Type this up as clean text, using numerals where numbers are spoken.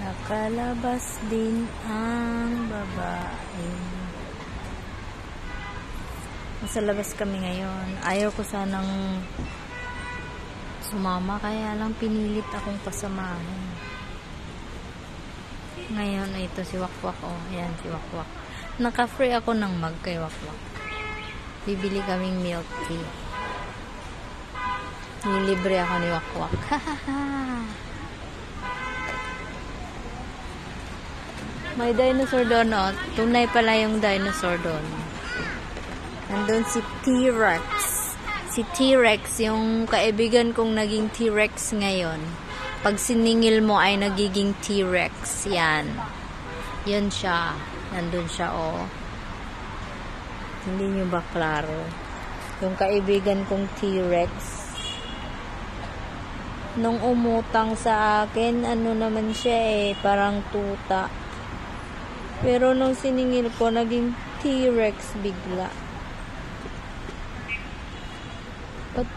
Nakalabas din ang babae. Nasa labas kami ngayon. Ayaw ko sanang sumama, kaya lang pinilit akong pasamahin. Ngayon, ito si Wakwak. Oh, ayan si Wakwak. Naka-free ako ng mug kay Wakwak. Bibili kaming milk tea. Nilibre ako ni Wakwak. May dinosaur doon, oh. Tunay pala yung dinosaur doon. Nandun si T-Rex. Si T-Rex, yung kaibigan kong naging T-Rex ngayon. Pag siningil mo ay nagiging T-Rex. Yan. Yan siya. Nandun siya, oh. Hindi nyo ba klaro? Yung kaibigan kong T-Rex. Nung umutang sa akin, ano naman siya eh, parang tuta. Pero nung siningil ko, naging T-Rex bigla. But